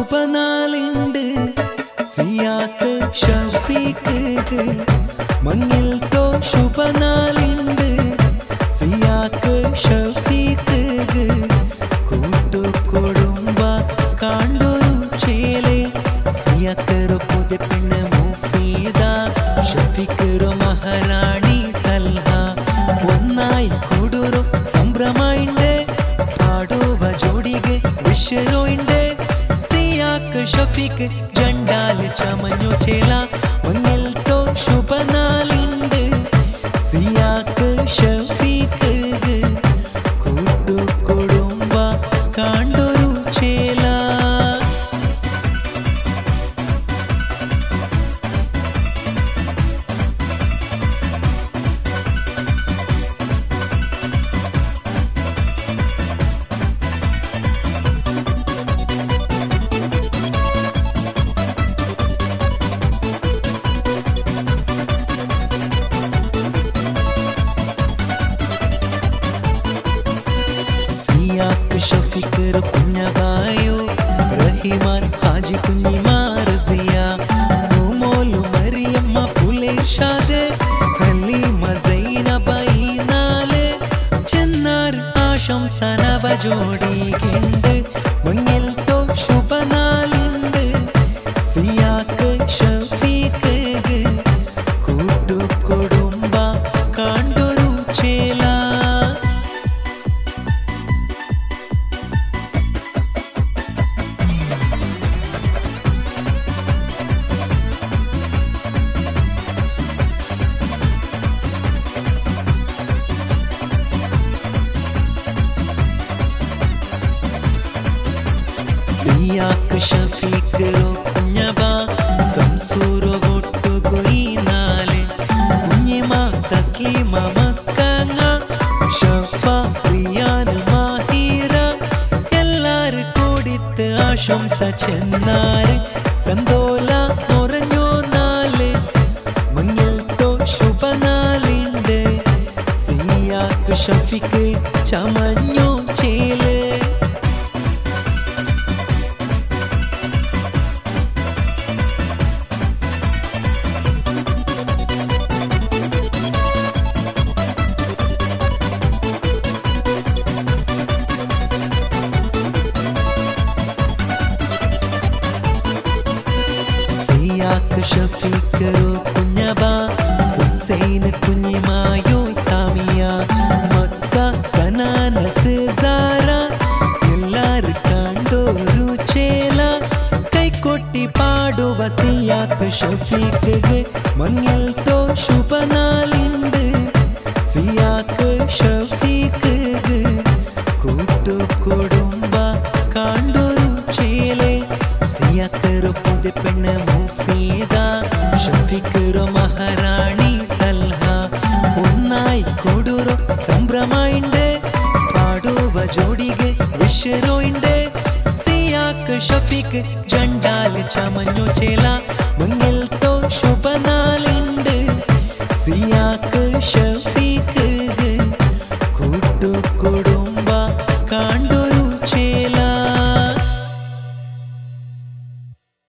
ശുഭനാളുണ്ട് സിയാക്ക് ഷഫീഖ് മങ്ങിൽ തോ ശുഭനാളുണ്ട് സിയാക്ക് ഷഫീഖ് കൂട്ടുകുടുംബ കാണ്ടൊരു ചേലെ സിയാക്കൊരു പുതിയ പെണ്ണ് മുഫീദ ഷഫീഖൊരു മഹാറാണി സൽഹ ഒന്നായി കൂടൊരു സംഭ്രമമുണ്ട് പാടുവ ജോഡിಗೆ വിഷയമുണ്ട് സിയാക്ക് ഷഫീഖ് ജണ്ടാൽ ചമഞ്ഞു ചേല മങ്ങിൽ തോ ശുഭനാളുണ്ട് സിയാക്ക് ഷഫീഖ് കൂട്ടുകുടുംബ കാണ്ടൊരു ചേല സിയാക്ക് ഷഫീഖ് കുഞ്ഞബായോ റഹിമാൻ ഹാജി കുഞ്ഞിമാ റസിയ മോമോലു മറിയമ്മ പുലേഷാദ് ഹലീമ സൈനബ ഈ നാല് ചെന്നാർ ആശംസ നവ ജോഡിക്കുണ്ട് മങ്ങിൽ തോ ശുഭനാളുണ്ട് സിയാക്ക് ഷഫീഖ് കൂട്ടുകുടുംബ കാണ്ടൊരു ചേല സിയാക്ക് ഷഫീഖ് കുഞ്ഞബ സംസൂറോ ഒട്ടുകൊയി നാല് കുഞ്ഞിമ തസ്ലീമ മക്കങ്ങ ഷഫ റിയാൻ മാഹിറ എല്ലാരും കൂടിത്ത് ആശംസ ചെന്നാര് സന്തോല നിറഞ്ഞോ നാല് മങ്ങിൽ തോ ശുഭനാളുണ്ട് സിയാക്ക് ഷഫീഖ് ചമഞ്ഞോ ചേല് സിയാക്ക് ഷഫീഖ് കുഞ്ഞബ ഹുസൈൻ കുഞ്ഞിമായോ സാമിയ മക്ക സനാനസ് സാര എല്ലാരും കണ്ടൊരു ചേല കൈകൊട്ടി പാടുവ സിയാക്ക് ഷഫീഖ് മങ്ങിൽ തോ ശുഭനാളുണ്ട് സിയാക്ക് ഷഫീഖ് കൂട്ടുകുടുംബ കാണ്ടൊരു ചേലെ സിയാക്കൊരു പുതിയ പെണ്ണ് മുഫീദ ഷഫീഖൊരു മഹാറാണി സൽഹ ഒന്നായി കൂടൊരു സംഭ്രമമുണ്ട് പാടുവ ജോഡിಗೆ വിഷയമുണ്ട് സിയാക്ക് ഷഫീഖ് ജണ്ടാൽ ചമഞ്ഞു ചേല മങ്ങിൽ തോ ശുഭനാളുണ്ട് സിയാക്ക് ഷഫീഖ് കൂട്ടുകുടുംബ കാണ്ടൊരു ചേല